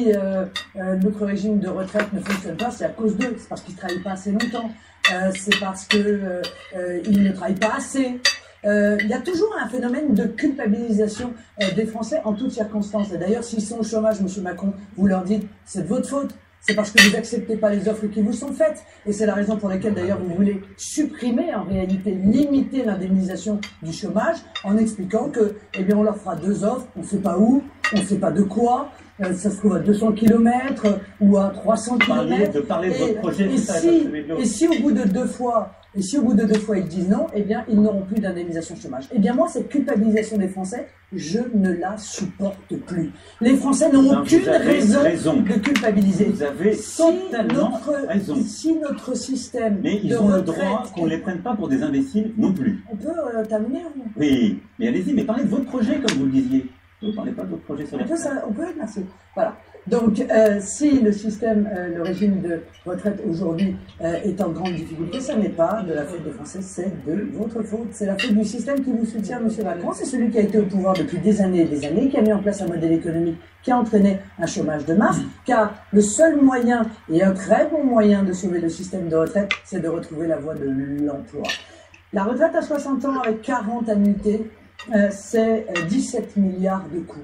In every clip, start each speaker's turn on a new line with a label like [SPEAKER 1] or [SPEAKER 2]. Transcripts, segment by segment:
[SPEAKER 1] si notre régime de retraite ne fonctionne pas, c'est à cause d'eux, c'est parce qu'ils ne travaillent pas assez longtemps, c'est parce qu'ils ne travaillent pas assez. Il y a toujours un phénomène de culpabilisation des Français en toutes circonstances. Et d'ailleurs, s'ils sont au chômage, M. Macron, vous leur dites, c'est de votre faute. C'est parce que vous n'acceptez pas les offres qui vous sont faites. Et c'est la raison pour laquelle, d'ailleurs, vous voulez supprimer, en réalité, limiter l'indemnisation du chômage en expliquant que, eh bien, on leur fera 2 offres, on ne sait pas où, on ne sait pas de quoi, ça se trouve à 200 km ou à 300 km.
[SPEAKER 2] De parler de votre projet,
[SPEAKER 1] et si au bout de 2 fois, ils disent non, eh bien, ils n'auront plus d'indemnisation chômage. Eh bien, moi, cette culpabilisation des Français, je ne la supporte plus. Les Français n'ont aucune raison de culpabiliser.
[SPEAKER 2] Vous avez totalement raison.
[SPEAKER 1] Si notre système
[SPEAKER 2] mais ils ont le droit qu'on ne les prenne pas pour des imbéciles non plus.
[SPEAKER 1] On peut terminer ou...
[SPEAKER 2] Oui, mais allez-y, mais parlez de votre projet, comme vous le disiez. Vous ne parlez pas de votre projet sur les retraites.
[SPEAKER 1] On peut, merci. Voilà. Donc, si le système, le régime de retraite aujourd'hui est en grande difficulté, ça n'est pas de la faute des Français, c'est de votre faute. C'est la faute du système qui vous soutient, M. Macron. C'est celui qui a été au pouvoir depuis des années et des années, qui a mis en place un modèle économique qui a entraîné un chômage de masse, car le seul moyen, et un très bon moyen de sauver le système de retraite, c'est de retrouver la voie de l'emploi. La retraite à 60 ans avec 40 annuités, c'est 17 milliards de coûts.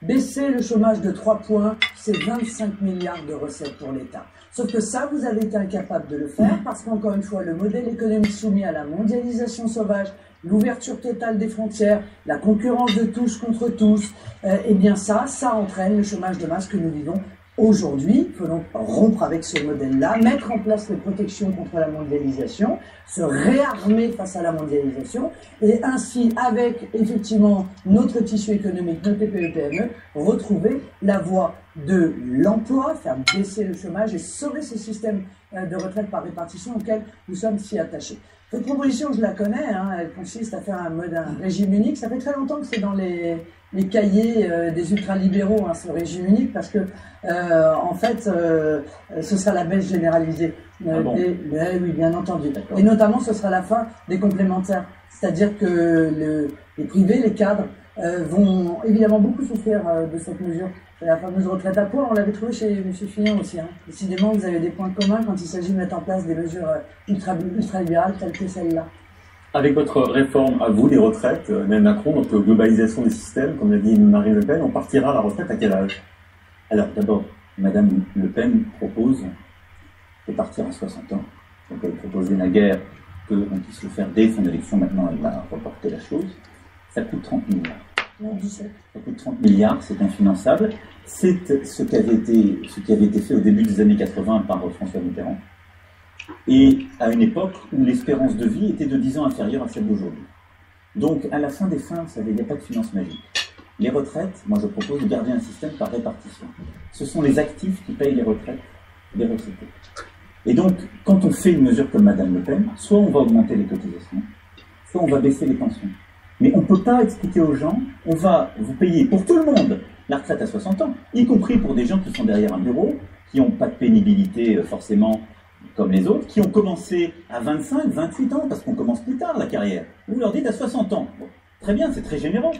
[SPEAKER 1] Baisser le chômage de 3 points, c'est 25 milliards de recettes pour l'État. Sauf que ça, vous avez été incapable de le faire parce qu'encore une fois, le modèle économique soumis à la mondialisation sauvage, l'ouverture totale des frontières, la concurrence de tous contre tous, eh bien ça entraîne le chômage de masse que nous vivons aujourd'hui. Il faut donc rompre avec ce modèle-là, mettre en place les protections contre la mondialisation, se réarmer face à la mondialisation, et ainsi, avec effectivement notre tissu économique, nos TPE-PME, retrouver la voie de l'emploi, faire baisser le chômage et sauver ce système de retraite par répartition auquel nous sommes si attachés. Cette proposition, je la connais, hein, elle consiste à faire un régime unique. Ça fait très longtemps que c'est dans les cahiers des ultralibéraux, hein, ce régime unique, parce que en fait, ce sera la baisse généralisée oui, bien entendu. Et notamment, ce sera la fin des complémentaires. C'est-à-dire que les privés, les cadres, vont évidemment beaucoup souffrir de cette mesure. C'est la fameuse retraite à points, on l'avait trouvé chez M. Fillon aussi. Hein. Décidément, vous avez des points communs quand il s'agit de mettre en place des mesures ultralibérales telles que celle-là.
[SPEAKER 3] Avec votre réforme à vous des retraites, Emmanuel Macron, donc globalisation des systèmes, comme l'a dit Marine Le Pen, on partira à la retraite à quel âge?
[SPEAKER 2] Alors d'abord, Madame Le Pen propose de partir à 60 ans. Donc elle proposait naguère qu'on puisse le faire dès son élection. Maintenant, elle va reporter la chose. Ça coûte 30 milliards.
[SPEAKER 1] Non, 17.
[SPEAKER 2] Ça coûte 30 milliards, c'est infinançable. C'est ce qui avait été fait au début des années 80 par François Mitterrand. Et à une époque où l'espérance de vie était de 10 ans inférieure à celle d'aujourd'hui. Donc, à la fin des fins, vous savez, il n'y a pas de finance magique. Les retraites, moi je propose de garder un système par répartition. Ce sont les actifs qui payent les retraites des retraités. Et donc, quand on fait une mesure comme Madame Le Pen, soit on va augmenter les cotisations, soit on va baisser les pensions. Mais on ne peut pas expliquer aux gens, on va vous payer pour tout le monde la retraite à 60 ans, y compris pour des gens qui sont derrière un bureau, qui n'ont pas de pénibilité forcément comme les autres, qui ont commencé à 25, 28 ans, parce qu'on commence plus tard la carrière. Vous leur dites à 60 ans. Bon, très bien, c'est très généreux,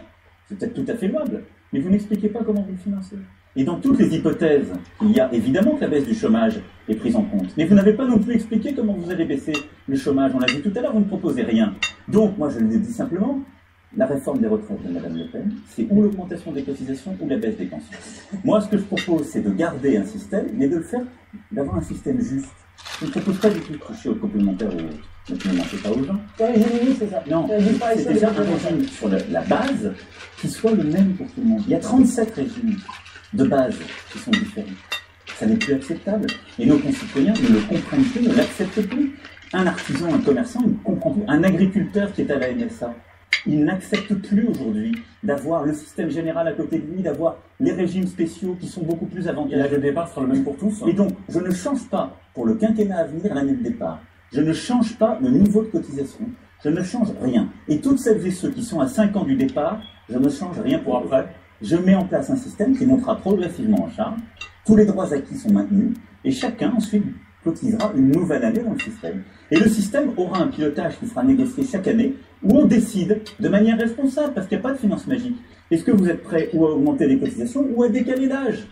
[SPEAKER 2] c'est peut-être tout à fait louable, mais vous n'expliquez pas comment vous le financez. Et dans toutes les hypothèses, il y a évidemment que la baisse du chômage est prise en compte. Mais vous n'avez pas non plus expliqué comment vous allez baisser le chômage. On l'a dit tout à l'heure, vous ne proposez rien. Donc, moi je le dis simplement, la réforme des retraites de Mme Le Pen, c'est ou l'augmentation des cotisations ou la baisse des pensions. Moi, ce que je propose, c'est de garder un système, mais de le faire, d'avoir un système juste. Je ne propose pas du tout de toucher aux complémentaires ou ne mentez pas aux gens.
[SPEAKER 1] C'est ça.
[SPEAKER 2] Non, c'est déjà un régime sur la base qui soit le même pour tout le monde. Il y a 37 régimes de base qui sont différents. Ça n'est plus acceptable. Et nos concitoyens ne le comprennent plus, ne l'acceptent plus. Un artisan, un commerçant, il ne comprend plus. Un agriculteur qui est à la MSA, il n'accepte plus aujourd'hui d'avoir le système général à côté de lui, d'avoir les régimes spéciaux qui sont beaucoup plus avantageux.
[SPEAKER 3] Et l'âge de départ sera le même pour tous.
[SPEAKER 2] Et donc, je ne change pas, pour le quinquennat à venir, l'année de départ. Je ne change pas le niveau de cotisation. Je ne change rien. Et toutes celles et ceux qui sont à 5 ans du départ, je ne change rien pour après. Je mets en place un système qui montera progressivement en charge. Tous les droits acquis sont maintenus. Et chacun, ensuite, cotisera une nouvelle année dans le système. Et le système aura un pilotage qui sera négocié chaque année, où on décide de manière responsable, parce qu'il n'y a pas de finance magique. Est-ce que vous êtes prêt ou à augmenter les cotisations ou à décaler l'âge?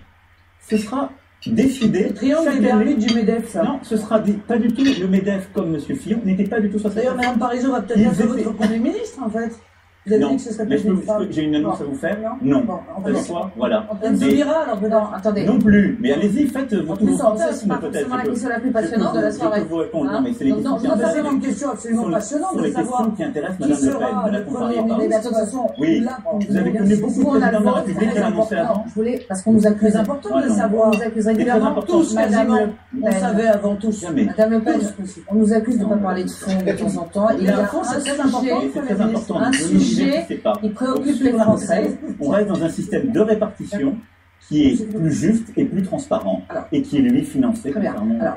[SPEAKER 2] Ce sera décidé.
[SPEAKER 1] Le triangle des
[SPEAKER 2] chaque année.
[SPEAKER 1] Bermudes du MEDEF, ça.
[SPEAKER 2] Non, ce sera pas du tout le MEDEF comme M. Fillon n'était pas du tout sur cette
[SPEAKER 1] D'ailleurs, Mme Parizeau va peut-être
[SPEAKER 2] Ils
[SPEAKER 1] être
[SPEAKER 2] étaient-
[SPEAKER 1] votre Premier ministre, en fait. Vous avez
[SPEAKER 2] Non,
[SPEAKER 1] dit que ce serait
[SPEAKER 2] mais
[SPEAKER 1] peut-être une femme.
[SPEAKER 2] j'ai une annonce à vous faire.
[SPEAKER 1] Non.
[SPEAKER 2] Non.
[SPEAKER 1] Bon, on va
[SPEAKER 2] Ce
[SPEAKER 1] dire-
[SPEAKER 2] soir, voilà.
[SPEAKER 1] Elle nous dira, alors,
[SPEAKER 4] Non, attendez.
[SPEAKER 2] Non plus. Mais allez-y, faites
[SPEAKER 4] En
[SPEAKER 2] votre
[SPEAKER 4] plus, ça, c'est
[SPEAKER 2] fantasme
[SPEAKER 4] pas
[SPEAKER 2] peut-être.
[SPEAKER 4] forcément la
[SPEAKER 2] Je peux-
[SPEAKER 4] question la plus passionnante de la
[SPEAKER 2] je
[SPEAKER 4] soirée.
[SPEAKER 2] peux vous répondre.
[SPEAKER 4] Hein?
[SPEAKER 2] Non, mais c'est les
[SPEAKER 4] Donc,
[SPEAKER 2] questions qui
[SPEAKER 4] non,
[SPEAKER 1] Ça, c'est
[SPEAKER 2] intéressent.
[SPEAKER 1] une question absolument passionnante
[SPEAKER 2] Sur
[SPEAKER 1] de
[SPEAKER 2] les
[SPEAKER 1] savoir
[SPEAKER 2] questions qui intéressent
[SPEAKER 1] qui
[SPEAKER 2] Madame Le Pen.
[SPEAKER 1] sera
[SPEAKER 2] Ne la
[SPEAKER 1] le
[SPEAKER 2] comparez
[SPEAKER 1] Premier
[SPEAKER 2] pas.
[SPEAKER 1] ministre.
[SPEAKER 4] Mais de toute façon,
[SPEAKER 2] Oui.
[SPEAKER 1] Là, on
[SPEAKER 2] Vous avez
[SPEAKER 1] bien
[SPEAKER 2] connu
[SPEAKER 1] sûr,
[SPEAKER 2] beaucoup de
[SPEAKER 4] vous, on a
[SPEAKER 2] présidents de la
[SPEAKER 4] le
[SPEAKER 2] République
[SPEAKER 4] vote,
[SPEAKER 2] qui
[SPEAKER 4] très
[SPEAKER 2] annonçaient
[SPEAKER 4] important.
[SPEAKER 2] avant.
[SPEAKER 4] Je voulais, parce qu'on nous accuse,
[SPEAKER 1] C'est important
[SPEAKER 2] Ah
[SPEAKER 1] de
[SPEAKER 2] non.
[SPEAKER 4] on
[SPEAKER 1] savoir.
[SPEAKER 4] nous accuse
[SPEAKER 2] C'est très
[SPEAKER 4] régulièrement.
[SPEAKER 2] important.
[SPEAKER 1] Tous,
[SPEAKER 4] Madame
[SPEAKER 1] quasiment.
[SPEAKER 4] Le
[SPEAKER 1] On
[SPEAKER 4] Pen.
[SPEAKER 1] savait avant tous.
[SPEAKER 2] Jamais.
[SPEAKER 4] Madame Le Pen,
[SPEAKER 1] Tous.
[SPEAKER 4] on nous accuse de ne pas parler de fond de temps en temps. Il y a
[SPEAKER 1] Le
[SPEAKER 4] un
[SPEAKER 1] fond, c'est très
[SPEAKER 4] sujet
[SPEAKER 1] important.
[SPEAKER 2] Et c'est très important.
[SPEAKER 4] Un
[SPEAKER 2] Ne vous
[SPEAKER 4] sujet
[SPEAKER 2] divertissez pas.
[SPEAKER 4] qui préoccupe
[SPEAKER 2] Donc,
[SPEAKER 4] les
[SPEAKER 2] sur la
[SPEAKER 4] Français.
[SPEAKER 2] retraite, on reste dans un système de répartition qui est plus juste et plus transparent
[SPEAKER 4] Alors.
[SPEAKER 2] et qui est lui financé.
[SPEAKER 4] Très bien.
[SPEAKER 2] contrairement-
[SPEAKER 4] Alors,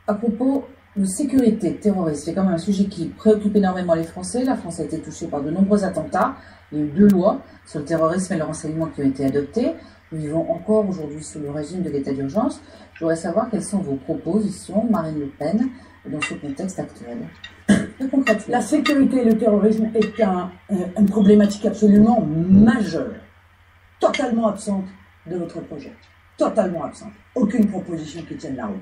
[SPEAKER 4] à propos de sécurité terroriste, c'est quand même un sujet qui préoccupe énormément les Français. La France a été touchée par de nombreux attentats. Il y a eu 2 lois sur le terrorisme et le renseignement qui ont été adoptées. Nous vivons encore aujourd'hui sous le régime de l'état d'urgence. Je voudrais savoir quelles sont vos propositions, Marine Le Pen, dans ce contexte actuel. Très concrètement.
[SPEAKER 1] La sécurité et le terrorisme est une problématique absolument majeure, totalement absente de votre projet. Totalement absente. Aucune proposition qui tienne la route.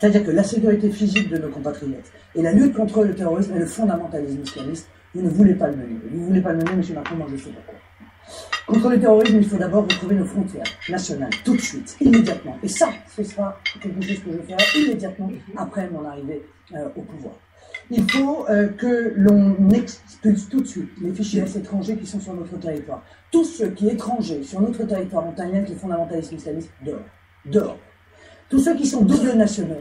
[SPEAKER 1] C'est-à-dire que la sécurité physique de nos compatriotes et la lutte contre le terrorisme et le fondamentalisme islamiste, vous ne voulez pas le mener. Vous ne voulez pas le mener, M. Macron, moi je sais pourquoi. Contre le terrorisme, il faut d'abord retrouver nos frontières nationales, tout de suite, immédiatement. Et ça, ce sera quelque chose que je ferai immédiatement après mon arrivée au pouvoir. Il faut que l'on expulse tout de suite les fichiers étrangers qui sont sur notre territoire. Tous ceux qui, étrangers, sur notre territoire, ont un lien avec le fondamentalisme islamiste, dehors. Dehors. Tous ceux qui sont double nationaux,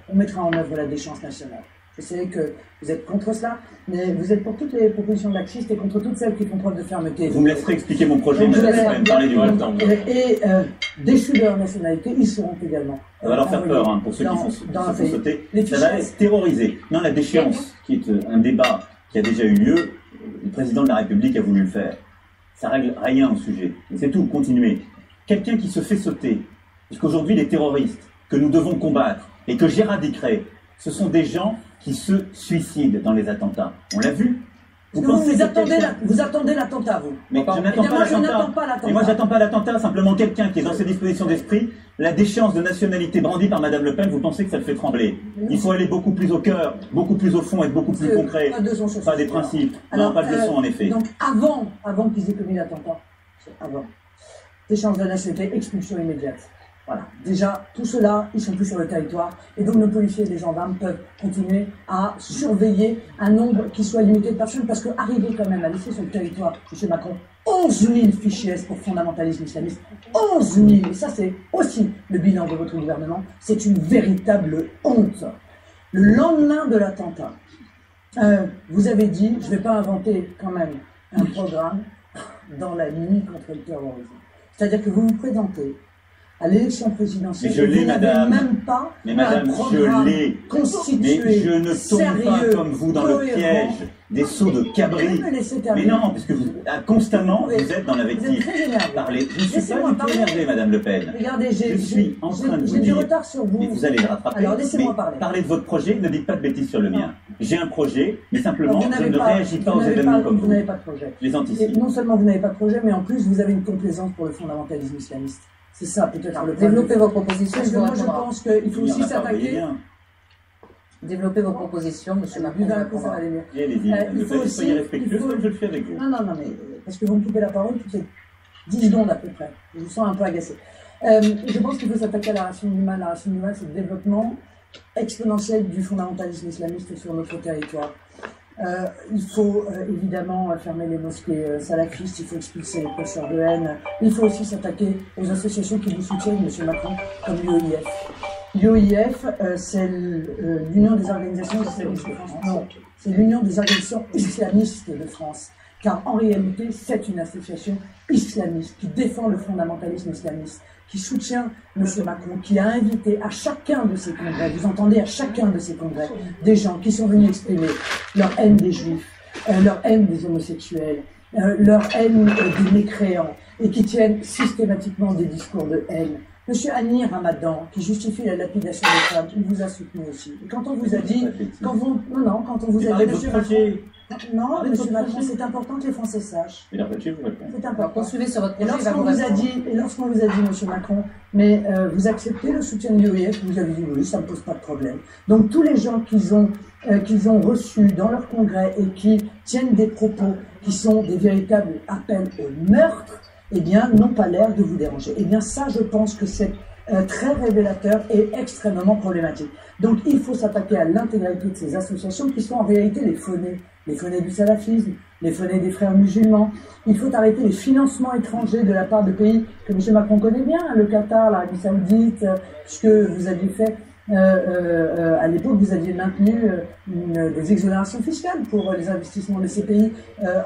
[SPEAKER 1] on mettra en œuvre la déchéance nationale. Je sais que vous êtes contre cela, mais vous êtes pour toutes les propositions laxistes et contre toutes celles qui font preuve de fermeté.
[SPEAKER 2] Vous me laisserez expliquer mon projet,
[SPEAKER 1] Donc,
[SPEAKER 2] Madame
[SPEAKER 1] je
[SPEAKER 2] Le
[SPEAKER 1] vais-
[SPEAKER 2] Pen, parler du même temps.
[SPEAKER 1] Et déchus de leur nationalité, ils seront également.
[SPEAKER 2] Ça va leur faire peur, hein, pour ceux qui
[SPEAKER 1] dans
[SPEAKER 2] se
[SPEAKER 1] un
[SPEAKER 2] font
[SPEAKER 1] pays.
[SPEAKER 2] sauter.
[SPEAKER 1] Les
[SPEAKER 2] Ça va
[SPEAKER 1] fichiers-
[SPEAKER 2] les terroriser. Non, la déchéance, qui est un débat qui a déjà eu lieu, le président de la République a voulu le faire. Ça règle rien au sujet. Et c'est tout, continuez. Quelqu'un qui se fait sauter, puisqu'aujourd'hui les terroristes que nous devons combattre et que j'éradiquerai, ce sont des gens qui se suicident dans les attentats. On l'a vu.
[SPEAKER 1] Vous attendez
[SPEAKER 2] que-
[SPEAKER 1] l'attentat, vous.
[SPEAKER 2] Mais je
[SPEAKER 1] Eh
[SPEAKER 2] n'attends
[SPEAKER 1] bien,
[SPEAKER 2] pas
[SPEAKER 1] moi, je n'attends
[SPEAKER 2] l'attentat.
[SPEAKER 1] pas l'attentat.
[SPEAKER 2] Et moi, j'attends pas l'attentat, simplement quelqu'un qui est dans ses dispositions d'esprit. La déchéance de nationalité brandie par Madame Le Pen, vous pensez que ça le fait trembler. Il faut aller beaucoup plus au cœur, beaucoup plus au fond, être beaucoup plus concret.
[SPEAKER 1] Pas de leçon sur
[SPEAKER 2] Pas
[SPEAKER 1] ce
[SPEAKER 2] des
[SPEAKER 1] sujet.
[SPEAKER 2] principes.
[SPEAKER 1] Alors,
[SPEAKER 2] Non, pas de leçons, en effet.
[SPEAKER 1] Donc, avant qu'ils aient commis l'attentat, avant, déchéance de nationalité, expulsion immédiate. Voilà. Déjà, tout cela, ils sont plus sur le territoire. Et donc, nos policiers et les gendarmes peuvent continuer à surveiller un nombre qui soit limité de personnes. Parce que arriver quand même à laisser sur le territoire, M. Macron, 11 000 fichiers S pour fondamentalisme islamiste. 11 000. Et ça, c'est aussi le bilan de votre gouvernement. C'est une véritable honte. Le lendemain de l'attentat, vous avez dit, je ne vais pas inventer quand même un programme dans la nuit contre le terrorisme. C'est-à-dire que vous vous présentez à l'élection présidentielle.
[SPEAKER 2] Mais je l'ai,
[SPEAKER 1] vous n'avez
[SPEAKER 2] madame.
[SPEAKER 1] même pas
[SPEAKER 2] Mais madame,
[SPEAKER 1] un programme
[SPEAKER 2] je l'ai.
[SPEAKER 1] constitué,
[SPEAKER 2] Mais je ne tombe pas
[SPEAKER 1] sérieux,
[SPEAKER 2] comme vous dans le
[SPEAKER 1] cohérent.
[SPEAKER 2] piège des sauts de cabri.
[SPEAKER 1] Vous me laissez
[SPEAKER 2] Mais
[SPEAKER 1] terminer.
[SPEAKER 2] non, parce que constamment,
[SPEAKER 1] Oui.
[SPEAKER 2] vous êtes dans
[SPEAKER 1] Vous êtes
[SPEAKER 2] l'invective.
[SPEAKER 1] très énervé.
[SPEAKER 2] Parlez. Je ne suis
[SPEAKER 1] Laissez-moi
[SPEAKER 2] pas du tout
[SPEAKER 1] parler.
[SPEAKER 2] énervé, Madame Le Pen.
[SPEAKER 1] Regardez,
[SPEAKER 2] Je suis en train de vous
[SPEAKER 1] j'ai du
[SPEAKER 2] dire.
[SPEAKER 1] retard sur vous.
[SPEAKER 2] Mais vous allez le rattraper.
[SPEAKER 1] Alors, laissez-moi
[SPEAKER 2] Mais
[SPEAKER 1] parler.
[SPEAKER 2] Parlez de votre projet, ne dites pas de bêtises sur le mien. J'ai un projet, mais simplement,
[SPEAKER 1] Vous
[SPEAKER 2] je
[SPEAKER 1] n'avez
[SPEAKER 2] ne
[SPEAKER 1] pas-
[SPEAKER 2] réagis pas
[SPEAKER 1] vous
[SPEAKER 2] aux
[SPEAKER 1] n'avez
[SPEAKER 2] événements
[SPEAKER 1] pas-
[SPEAKER 2] comme
[SPEAKER 1] vous
[SPEAKER 2] vous.
[SPEAKER 1] n'avez pas de projet.
[SPEAKER 2] Je les
[SPEAKER 1] Et
[SPEAKER 2] anticipe.
[SPEAKER 1] non seulement vous n'avez pas de projet, mais en plus vous avez une complaisance pour le fondamentalisme islamiste. C'est ça peut-être le problème.
[SPEAKER 4] Développez vos propositions,
[SPEAKER 1] Parce
[SPEAKER 4] je
[SPEAKER 1] que
[SPEAKER 4] vous
[SPEAKER 1] moi je
[SPEAKER 4] répondrai.
[SPEAKER 1] pense qu'il faut
[SPEAKER 2] Il y en
[SPEAKER 1] aussi
[SPEAKER 2] a pas, vous voyez
[SPEAKER 1] s'attaquer.
[SPEAKER 2] bien.
[SPEAKER 4] Développez vos propositions, monsieur Macron.
[SPEAKER 1] Buvez un coup, ça va aller mieux.
[SPEAKER 2] Et allez-y,
[SPEAKER 1] Il
[SPEAKER 2] Madame Le
[SPEAKER 1] faut
[SPEAKER 2] Pen,
[SPEAKER 1] aussi-
[SPEAKER 2] soyez respectueuse
[SPEAKER 1] il faut-
[SPEAKER 2] comme je le fais avec vous.
[SPEAKER 1] Non, mais parce que vous me coupez la parole toutes les 10 secondes à peu près. Je vous sens un peu agacé. Je pense qu'il faut s'attaquer à la racine du mal. La racine du mal, c'est le développement exponentiel du fondamentalisme islamiste sur notre territoire. Il faut évidemment fermer les mosquées salafistes, il faut expulser les prêcheurs de haine. Il faut aussi s'attaquer aux associations qui vous soutiennent, M. Macron, comme l'UOIF. L'UOIF, c'est l'Union des organisations islamistes de France. Non, c'est l'Union des organisations islamistes de France. Car en réalité, c'est une association islamiste qui défend le fondamentalisme islamiste, qui soutient M. Macron, qui a invité à chacun de ses congrès, vous entendez, à chacun de ses congrès, des gens qui sont venus exprimer leur haine des juifs, leur haine des homosexuels, leur haine des mécréants, et qui tiennent systématiquement des discours de haine. Monsieur Annie Ramadan, qui justifie la lapidation des femmes, il vous a soutenu aussi. Et quand on vous a dit, quand on vous a dit,
[SPEAKER 2] Parlez de
[SPEAKER 1] Monsieur
[SPEAKER 2] votre projet.
[SPEAKER 1] Non,
[SPEAKER 4] Avec
[SPEAKER 1] monsieur
[SPEAKER 4] votre
[SPEAKER 1] Macron,
[SPEAKER 4] projet.
[SPEAKER 1] c'est important que les Français sachent.
[SPEAKER 2] Et là, je vais vous répondre.
[SPEAKER 1] C'est
[SPEAKER 4] Alors,
[SPEAKER 1] important.
[SPEAKER 4] poursuivez sur votre
[SPEAKER 1] Et
[SPEAKER 4] projet. il va
[SPEAKER 1] lorsqu'on
[SPEAKER 4] vous
[SPEAKER 1] vous a
[SPEAKER 4] répondre.
[SPEAKER 1] dit, monsieur Macron, mais vous acceptez le soutien de l'UEF, vous avez dit oui, ça ne pose pas de problème. Donc tous les gens qu'ils ont reçus dans leur congrès et qui tiennent des propos qui sont des véritables appels au meurtre, eh bien, n'ont pas l'air de vous déranger. Eh bien, ça, je pense que c'est très révélateur et extrêmement problématique. Donc, il faut s'attaquer à l'intégralité de ces associations qui sont en réalité les faunées du salafisme, les faunées des frères musulmans. Il faut arrêter les financements étrangers de la part de pays que M. Macron connaît bien, le Qatar, l'Arabie Saoudite, puisque vous aviez fait, à l'époque, vous aviez maintenu des exonérations fiscales pour les investissements de ces pays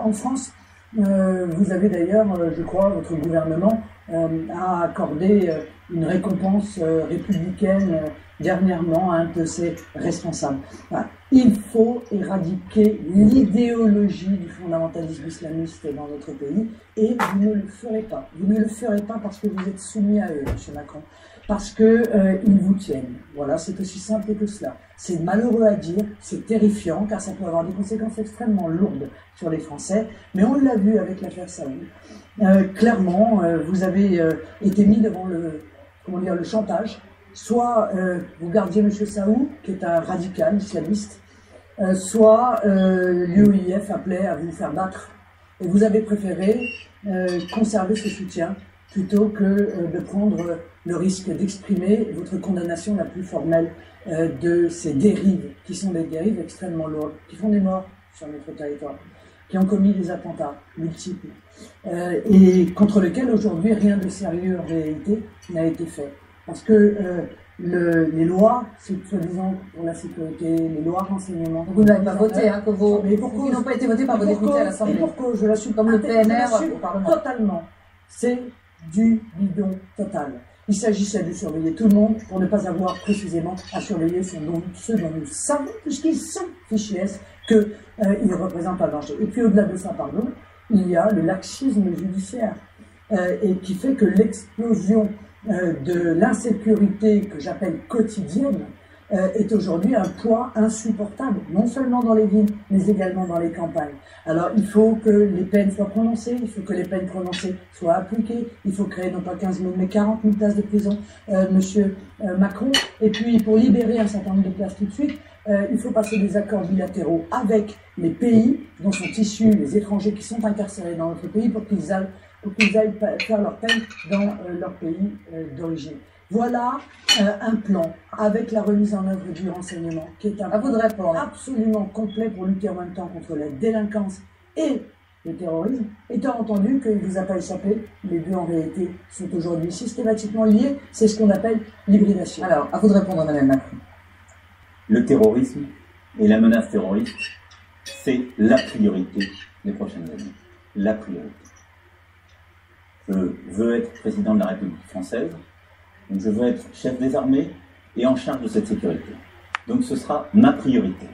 [SPEAKER 1] en France. Vous avez d'ailleurs, je crois, votre gouvernement a accordé une récompense républicaine dernièrement à un de ses responsables. Voilà. Il faut éradiquer l'idéologie du fondamentalisme islamiste dans notre pays et vous ne le ferez pas. Vous ne le ferez pas parce que vous êtes soumis à eux, M. Macron, parce qu'ils vous tiennent. Voilà, c'est aussi simple que cela. C'est malheureux à dire, c'est terrifiant car ça peut avoir des conséquences extrêmement lourdes sur les Français, mais on l'a vu avec l'affaire Saoud. Clairement, vous avez été mis devant le chantage. Soit vous gardiez M. Saoud, qui est un radical islamiste, soit l'UEF appelait à vous faire battre. Et vous avez préféré conserver ce soutien plutôt que de prendre le risque d'exprimer votre condamnation la plus formelle de ces dérives, qui sont des dérives extrêmement lourdes, qui font des morts sur notre territoire, qui ont commis des attentats multiples, et contre lesquels aujourd'hui rien de sérieux en réalité n'a été fait. Parce que les lois, soi-disant pour la sécurité, les lois renseignement...
[SPEAKER 4] Vous n'avez pas voté, hein, que vos...
[SPEAKER 1] Mais pourquoi
[SPEAKER 4] Ils n'ont pas été votés par vos députés à l'Assemblée.
[SPEAKER 1] Et pourquoi je l'assume
[SPEAKER 4] Comme le PNR
[SPEAKER 1] au
[SPEAKER 4] Parlement.
[SPEAKER 1] Totalement. C'est du bidon total. Il s'agissait de surveiller tout le monde pour ne pas avoir précisément à surveiller ceux dont nous savons, puisqu'ils sont fichés S, qu'ils représentent un danger. Et puis au-delà de ça, pardon, il y a le laxisme judiciaire, et qui fait que l'explosion de l'insécurité que j'appelle quotidienne est aujourd'hui un poids insupportable, non seulement dans les villes, mais également dans les campagnes. Alors il faut que les peines soient prononcées, il faut que les peines prononcées soient appliquées, il faut créer non pas 15 000 mais 40 000 places de prison, Monsieur Macron, et puis pour libérer un certain nombre de places tout de suite, il faut passer des accords bilatéraux avec les pays dont sont issus les étrangers qui sont incarcérés dans notre pays pour qu'ils aillent faire leur peine dans leur pays d'origine. Voilà un plan avec la remise en œuvre du renseignement qui est un plan absolument complet pour lutter en même temps contre la délinquance et le terrorisme, étant entendu qu'il ne vous a pas échappé, les deux en réalité sont aujourd'hui systématiquement liés, c'est ce qu'on appelle l'hybridation.
[SPEAKER 4] Alors, à vous de répondre, Madame Macron.
[SPEAKER 2] Le terrorisme et la menace terroriste, c'est la priorité des prochaines années. La priorité. Je veux être président de la République française, donc je veux être chef des armées et en charge de cette sécurité. Donc ce sera ma priorité.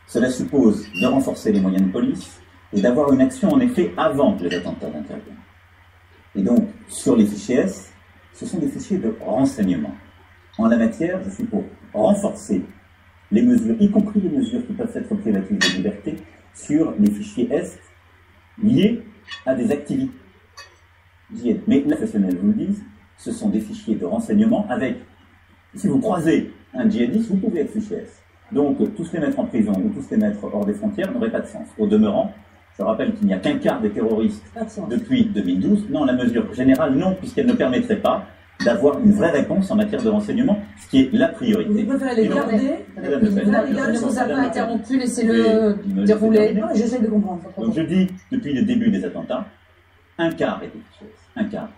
[SPEAKER 2] Cela suppose de renforcer les moyens de police et d'avoir une action en effet avant que les attentats n'interviennent. Et donc, sur les fichiers S, ce sont des fichiers de renseignement. En la matière, je suis pour renforcer les mesures, y compris les mesures qui peuvent être privatives de liberté, sur les fichiers S liés à des activités. Mais les professionnels vous le disent, ce sont des fichiers de renseignement avec, si vous croisez un djihadiste, vous pouvez être fichier S. Donc, tous les mettre en prison ou tous les mettre hors des frontières n'aurait pas de sens. Au demeurant, je rappelle qu'il n'y a qu'un quart des terroristes depuis 2012. Non, la mesure générale, non, puisqu'elle ne permettrait pas d'avoir une vraie réponse en matière de renseignement, ce qui est la priorité.
[SPEAKER 1] Vous préférez les garder?
[SPEAKER 4] Je ne vous ai pas interrompu, laissez-le dérouler.
[SPEAKER 1] Non, j'essaie de comprendre.
[SPEAKER 2] Donc je dis, depuis le début des attentats, un quart est fichier S. Un quart.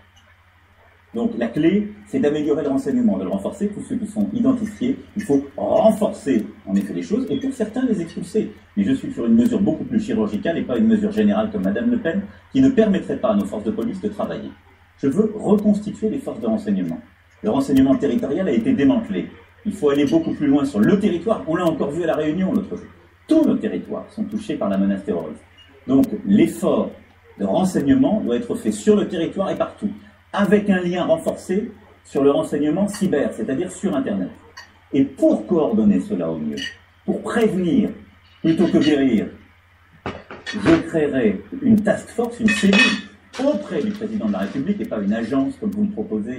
[SPEAKER 2] Donc la clé, c'est d'améliorer le renseignement, de le renforcer. Tous ceux qui sont identifiés, il faut renforcer en effet les choses, et pour certains les expulser. Mais je suis sur une mesure beaucoup plus chirurgicale et pas une mesure générale comme Madame Le Pen, qui ne permettrait pas à nos forces de police de travailler. Je veux reconstituer les forces de renseignement. Le renseignement territorial a été démantelé. Il faut aller beaucoup plus loin sur le territoire. On l'a encore vu à La Réunion l'autre jour. Tous nos territoires sont touchés par la menace terroriste. Donc l'effort de renseignement doit être fait sur le territoire et partout, avec un lien renforcé sur le renseignement cyber, c'est-à-dire sur Internet. Et pour coordonner cela au mieux, pour prévenir plutôt que guérir, je créerai une task force, une cellule auprès du président de la République et pas une agence comme vous le proposez